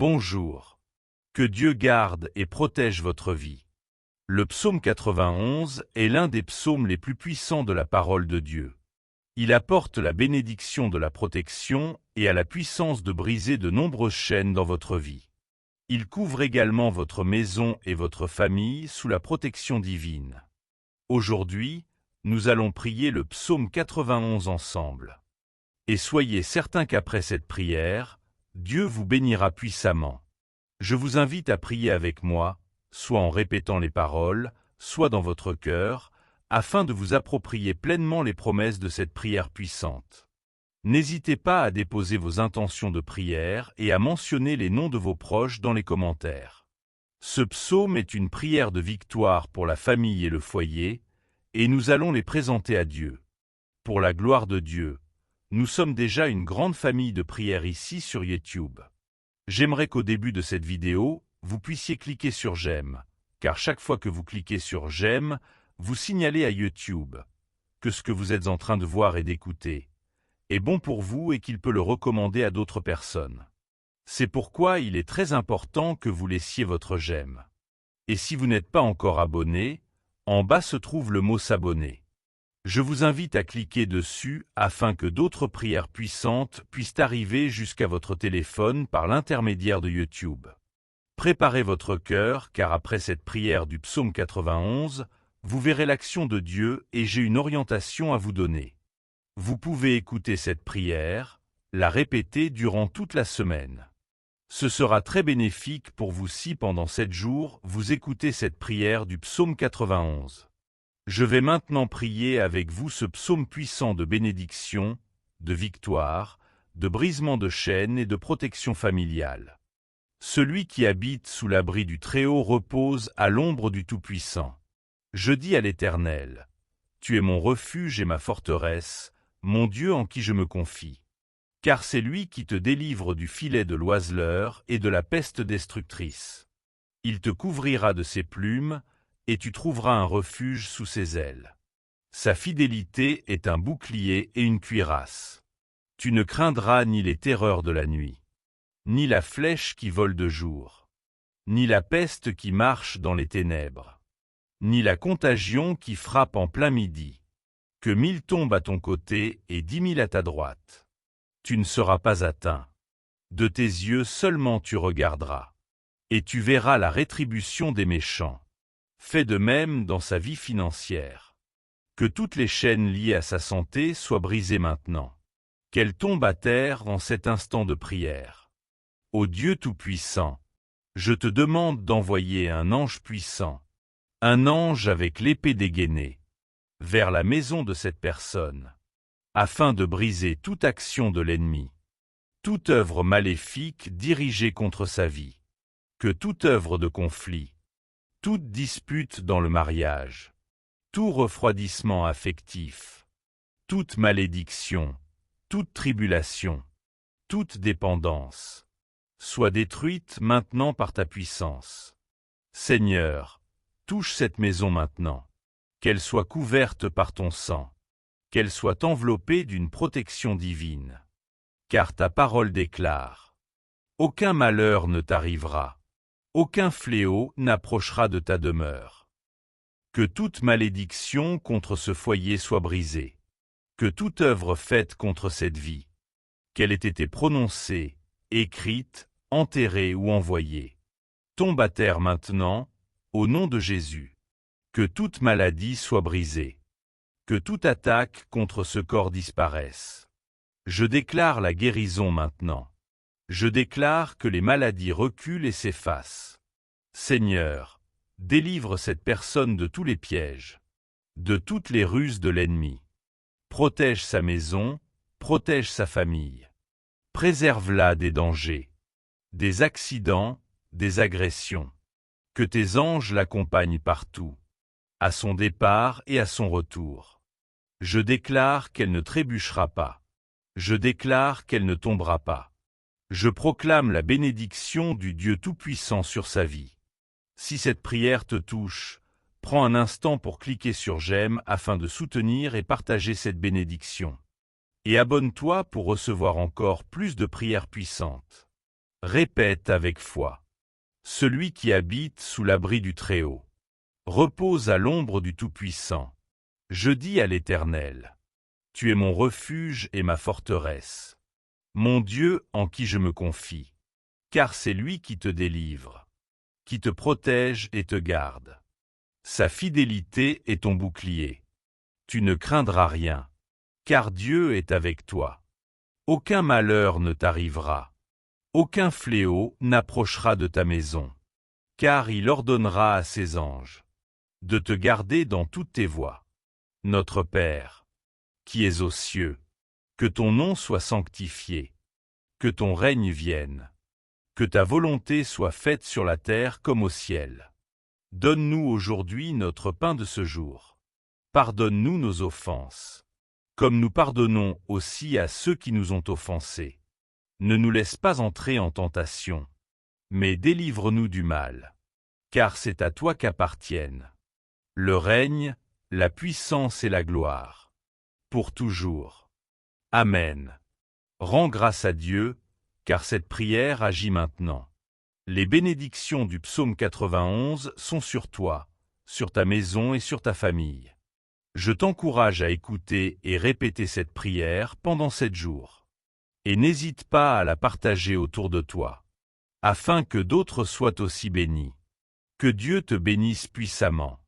Bonjour. Que Dieu garde et protège votre vie. Le psaume 91 est l'un des psaumes les plus puissants de la parole de Dieu. Il apporte la bénédiction de la protection et a la puissance de briser de nombreuses chaînes dans votre vie. Il couvre également votre maison et votre famille sous la protection divine. Aujourd'hui, nous allons prier le psaume 91 ensemble. Et soyez certains qu'après cette prière, Dieu vous bénira puissamment. Je vous invite à prier avec moi, soit en répétant les paroles, soit dans votre cœur, afin de vous approprier pleinement les promesses de cette prière puissante. N'hésitez pas à déposer vos intentions de prière et à mentionner les noms de vos proches dans les commentaires. Ce psaume est une prière de victoire pour la famille et le foyer, et nous allons les présenter à Dieu. Pour la gloire de Dieu, nous sommes déjà une grande famille de prières ici sur YouTube. J'aimerais qu'au début de cette vidéo, vous puissiez cliquer sur j'aime, car chaque fois que vous cliquez sur j'aime, vous signalez à YouTube que ce que vous êtes en train de voir et d'écouter est bon pour vous et qu'il peut le recommander à d'autres personnes. C'est pourquoi il est très important que vous laissiez votre j'aime. Et si vous n'êtes pas encore abonné, en bas se trouve le mot s'abonner. Je vous invite à cliquer dessus afin que d'autres prières puissantes puissent arriver jusqu'à votre téléphone par l'intermédiaire de YouTube. Préparez votre cœur car après cette prière du psaume 91, vous verrez l'action de Dieu et j'ai une orientation à vous donner. Vous pouvez écouter cette prière, la répéter durant toute la semaine. Ce sera très bénéfique pour vous si pendant 7 jours vous écoutez cette prière du psaume 91. Je vais maintenant prier avec vous ce psaume puissant de bénédiction, de victoire, de brisement de chaînes et de protection familiale. Celui qui habite sous l'abri du Très-Haut repose à l'ombre du Tout-Puissant. Je dis à l'Éternel, tu es mon refuge et ma forteresse, mon Dieu en qui je me confie. Car c'est lui qui te délivre du filet de l'oiseleur et de la peste destructrice. Il te couvrira de ses plumes, et tu trouveras un refuge sous ses ailes. Sa fidélité est un bouclier et une cuirasse. Tu ne craindras ni les terreurs de la nuit, ni la flèche qui vole de jour, ni la peste qui marche dans les ténèbres, ni la contagion qui frappe en plein midi. Que 1000 tombent à ton côté et 10 000 à ta droite. Tu ne seras pas atteint. De tes yeux seulement tu regarderas, et tu verras la rétribution des méchants. Fais de même dans sa vie financière. Que toutes les chaînes liées à sa santé soient brisées maintenant. Qu'elles tombent à terre en cet instant de prière. Ô Dieu Tout-Puissant, je te demande d'envoyer un ange puissant, un ange avec l'épée dégainée, vers la maison de cette personne, afin de briser toute action de l'ennemi, toute œuvre maléfique dirigée contre sa vie, que toute œuvre de conflit, toute dispute dans le mariage, tout refroidissement affectif, toute malédiction, toute tribulation, toute dépendance, soit détruite maintenant par ta puissance. Seigneur, touche cette maison maintenant, qu'elle soit couverte par ton sang, qu'elle soit enveloppée d'une protection divine. Car ta parole déclare, aucun malheur ne t'arrivera. Aucun fléau n'approchera de ta demeure. Que toute malédiction contre ce foyer soit brisée. Que toute œuvre faite contre cette vie, qu'elle ait été prononcée, écrite, enterrée ou envoyée, tombe à terre maintenant, au nom de Jésus. Que toute maladie soit brisée. Que toute attaque contre ce corps disparaisse. Je déclare la guérison maintenant. Je déclare que les maladies reculent et s'effacent. Seigneur, délivre cette personne de tous les pièges, de toutes les ruses de l'ennemi. Protège sa maison, protège sa famille. Préserve-la des dangers, des accidents, des agressions. Que tes anges l'accompagnent partout, à son départ et à son retour. Je déclare qu'elle ne trébuchera pas. Je déclare qu'elle ne tombera pas. Je proclame la bénédiction du Dieu Tout-Puissant sur sa vie. Si cette prière te touche, prends un instant pour cliquer sur j'aime afin de soutenir et partager cette bénédiction. Et abonne-toi pour recevoir encore plus de prières puissantes. Répète avec foi. Celui qui habite sous l'abri du Très-Haut repose à l'ombre du Tout-Puissant. Je dis à l'Éternel: Tu es mon refuge et ma forteresse, mon Dieu en qui je me confie, car c'est lui qui te délivre, qui te protège et te garde. Sa fidélité est ton bouclier. Tu ne craindras rien, car Dieu est avec toi. Aucun malheur ne t'arrivera, aucun fléau n'approchera de ta maison, car il ordonnera à ses anges de te garder dans toutes tes voies. Notre Père, qui es aux cieux, que ton nom soit sanctifié, que ton règne vienne, que ta volonté soit faite sur la terre comme au ciel. Donne-nous aujourd'hui notre pain de ce jour. Pardonne-nous nos offenses, comme nous pardonnons aussi à ceux qui nous ont offensés. Ne nous laisse pas entrer en tentation, mais délivre-nous du mal, car c'est à toi qu'appartiennent le règne, la puissance et la gloire, pour toujours. Amen. Rends grâce à Dieu, car cette prière agit maintenant. Les bénédictions du psaume 91 sont sur toi, sur ta maison et sur ta famille. Je t'encourage à écouter et répéter cette prière pendant 7 jours. Et n'hésite pas à la partager autour de toi, afin que d'autres soient aussi bénis. Que Dieu te bénisse puissamment.